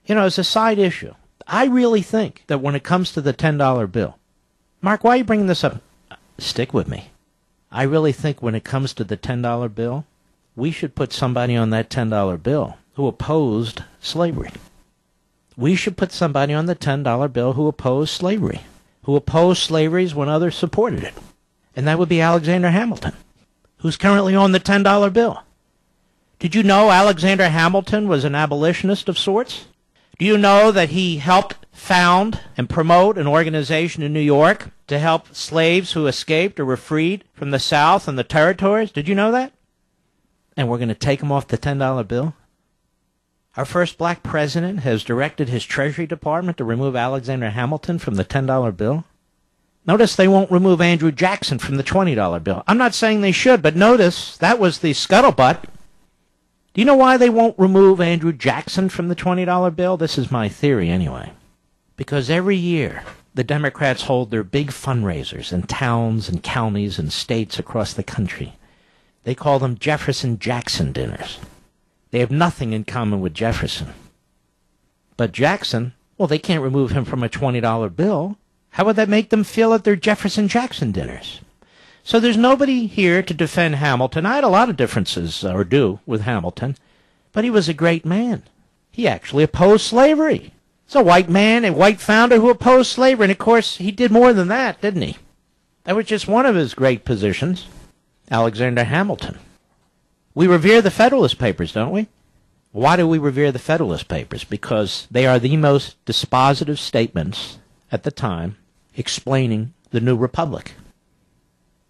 You know, as a side issue, I really think that when it comes to the $10 bill, Mark, why are you bringing this up? Stick with me. I really think when it comes to the $10 bill, we should put somebody on that $10 bill who opposed slavery. We should put somebody on the $10 bill who opposed slavery when others supported it. And that would be Alexander Hamilton, who's currently on the $10 bill. Did you know Alexander Hamilton was an abolitionist of sorts? Do you know that he helped found and promote an organization in New York to help slaves who escaped or were freed from the South and the territories? Did you know that? And we're going to take him off the $10 bill? Our first black president has directed his Treasury Department to remove Alexander Hamilton from the $10 bill. Notice they won't remove Andrew Jackson from the $20 bill. I'm not saying they should, but notice that was the scuttlebutt. Do you know why they won't remove Andrew Jackson from the $20 bill? This is my theory anyway. Because every year the Democrats hold their big fundraisers in towns and counties and states across the country. They call them Jefferson Jackson dinners. They have nothing in common with Jefferson. But Jackson, well, they can't remove him from a $20 bill. How would that make them feel at their Jefferson Jackson dinners? So there's nobody here to defend Hamilton. I had a lot of differences, or do, with Hamilton. But he was a great man. He actually opposed slavery. He's a white man, a white founder who opposed slavery. And, of course, he did more than that, didn't he? That was just one of his great positions, Alexander Hamilton. We revere the Federalist Papers, don't we? Why do we revere the Federalist Papers? Because they are the most dispositive statements at the time explaining the new republic.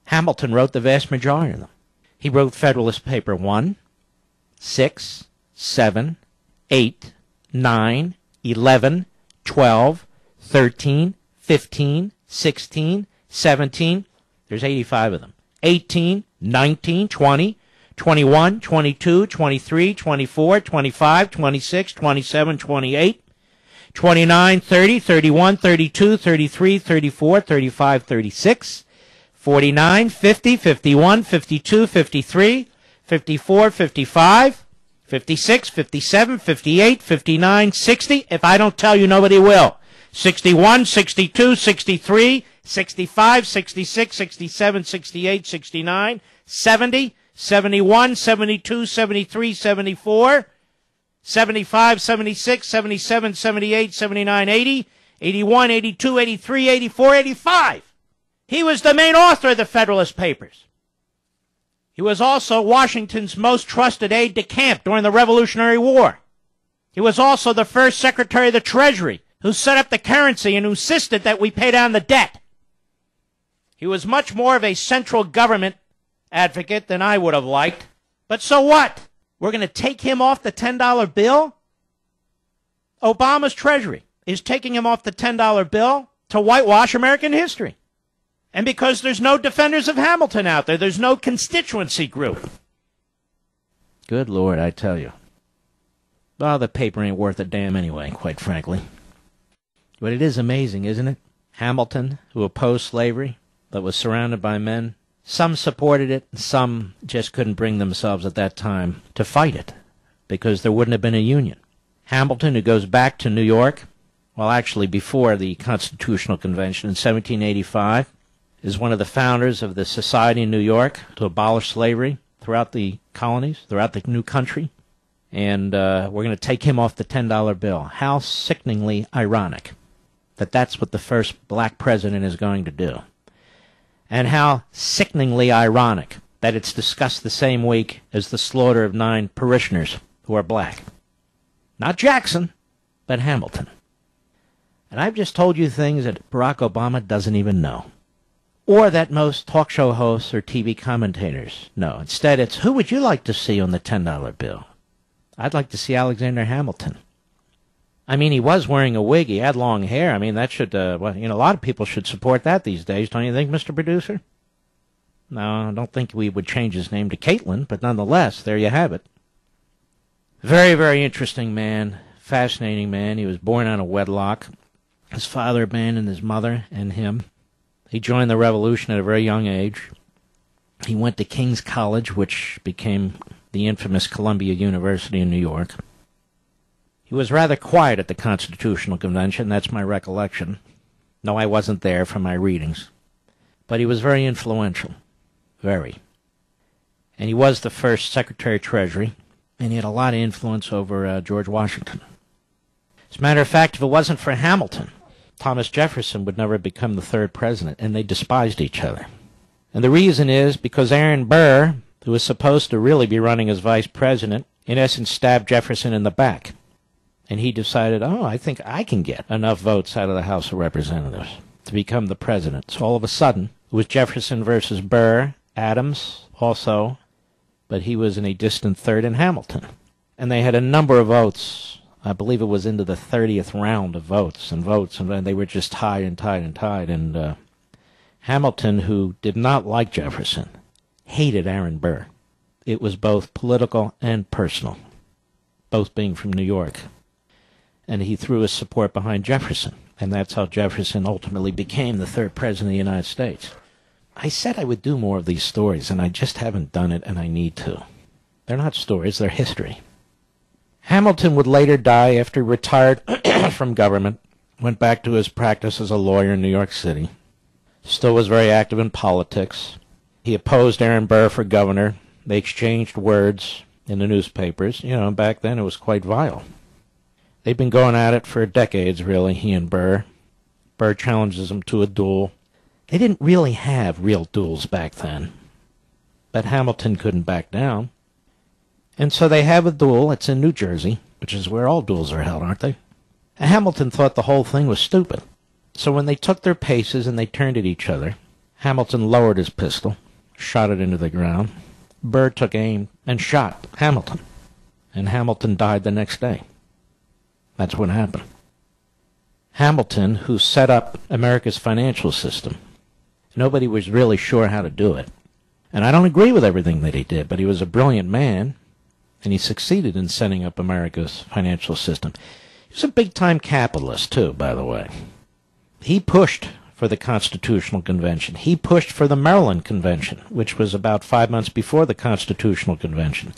Hamilton wrote the vast majority of them. He wrote Federalist Paper 1, 6, 7, 8, 9, 11, 12, 13, 15, 16, 17, there's 85 of them, 18, 19, 20, 21, 22, 23, 24, 25, 26, 27, 28, 29, 30, 31, 32, 33, 34, 35, 36, 49, 50, 51, 52, 53, 54, 55, 56, 57, 58, 59, 60. If I don't tell you, nobody will. 61, 62, 63, 65, 66, 67, 68, 69, 70, 71, 72, 73, 74, 75, 76, 77, 78, 79, 80, 81, 82, 83, 84, 85. He was the main author of the Federalist Papers. He was also Washington's most trusted aide-de-camp during the Revolutionary War. He was also the first Secretary of the Treasury who set up the currency and who insisted that we pay down the debt. He was much more of a central government advocate than I would have liked. But so what? We're going to take him off the $10 bill? Obama's Treasury is taking him off the $10 bill to whitewash American history. And because there's no defenders of Hamilton out there, there's no constituency group. Good Lord, I tell you. Well, the paper ain't worth a damn anyway, quite frankly. But it is amazing, isn't it? Hamilton, who opposed slavery, but was surrounded by men. Some supported it, some just couldn't bring themselves at that time to fight it, because there wouldn't have been a union. Hamilton, who goes back to New York, well, actually before the Constitutional Convention in 1785, is one of the founders of the Society in New York to abolish slavery throughout the colonies, throughout the new country. And we're going to take him off the $10 bill. How sickeningly ironic that that's what the first black president is going to do. And how sickeningly ironic that it's discussed the same week as the slaughter of 9 parishioners who are black. Not Jackson, but Hamilton. And I've just told you things that Barack Obama doesn't even know. Or that most talk show hosts or TV commentators know. Instead, it's, who would you like to see on the $10 bill? I'd like to see Alexander Hamilton. I mean, he was wearing a wig. He had long hair. I mean, that should, a lot of people should support that these days, don't you think, Mr. Producer? No, I don't think we would change his name to Caitlin, but nonetheless, there you have it. Very, very interesting man, fascinating man. He was born out of wedlock. His father abandoned his mother and him. He joined the revolution at a very young age. He went to King's College, which became the infamous Columbia University in New York. He He was rather quiet at the Constitutional Convention, that's my recollection. No, I wasn't there from my readings. But he was very influential. Very. And he was the first Secretary of Treasury, and he had a lot of influence over George Washington. As a matter of fact, if it wasn't for Hamilton, Thomas Jefferson would never become the third president, and they despised each other. And the reason is because Aaron Burr, who was supposed to really be running as vice president, in essence stabbed Jefferson in the back. And he decided, I think I can get enough votes out of the House of Representatives to become the president. So all of a sudden, it was Jefferson versus Burr, Adams also, but he was in a distant third in Hamilton. And they had a number of votes. I believe it was into the 30th round of votes, and they were just tied. And Hamilton, who did not like Jefferson, hated Aaron Burr. It was both political and personal, both being from New York. And he threw his support behind Jefferson, and that's how Jefferson ultimately became the third president of the United States. I said I would do more of these stories, and I just haven't done it, and I need to. They're not stories, they're history. Hamilton would later die after he retired from government, went back to his practice as a lawyer in New York City, still was very active in politics. He opposed Aaron Burr for governor. They exchanged words in the newspapers. Back then it was quite vile. They've been going at it for decades, really, he and Burr. Burr challenges him to a duel. They didn't really have real duels back then, but Hamilton couldn't back down. And so they have a duel. It's in New Jersey, which is where all duels are held, aren't they? And Hamilton thought the whole thing was stupid. So when they took their paces and they turned at each other, Hamilton lowered his pistol, shot it into the ground. Burr took aim and shot Hamilton. And Hamilton died the next day. That's what happened. Hamilton, who set up America's financial system, nobody was really sure how to do it. And I don't agree with everything that he did, but he was a brilliant man, and he succeeded in setting up America's financial system. He was a big-time capitalist, too, by the way. He pushed for the Constitutional Convention. He pushed for the Maryland Convention, which was about 5 months before the Constitutional Convention.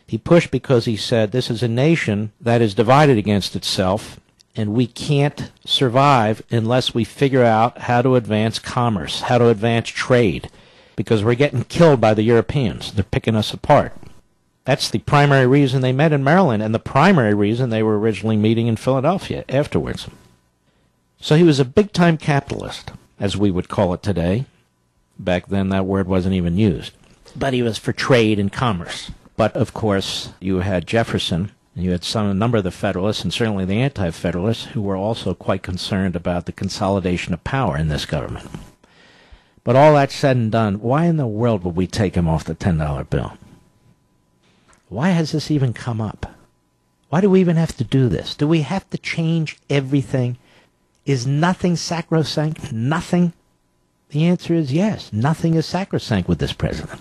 He pushed because he said, this is a nation that is divided against itself, and we can't survive unless we figure out how to advance commerce, how to advance trade, because we're getting killed by the Europeans. They're picking us apart. That's the primary reason they met in Maryland, and the primary reason they were originally meeting in Philadelphia afterwards. So he was a big-time capitalist, as we would call it today. Back then, that word wasn't even used. But he was for trade and commerce. But, of course, you had Jefferson, and you had a number of the Federalists, and certainly the Anti-Federalists, who were also quite concerned about the consolidation of power in this government. But all that said and done, why in the world would we take him off the $10 bill? Why has this even come up? Why do we even have to do this? Do we have to change everything? Is nothing sacrosanct? Nothing? The answer is yes. Nothing is sacrosanct with this president.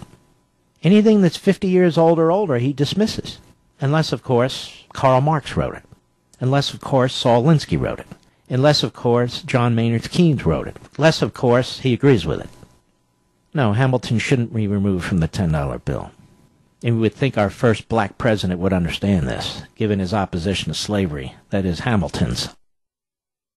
Anything that's 50 years old or older, he dismisses. Unless, of course, Karl Marx wrote it. Unless, of course, Saul Alinsky wrote it. Unless, of course, John Maynard Keynes wrote it. Unless, of course, he agrees with it. No, Hamilton shouldn't be removed from the $10 bill. And we would think our first black president would understand this, given his opposition to slavery, that is, Hamilton's.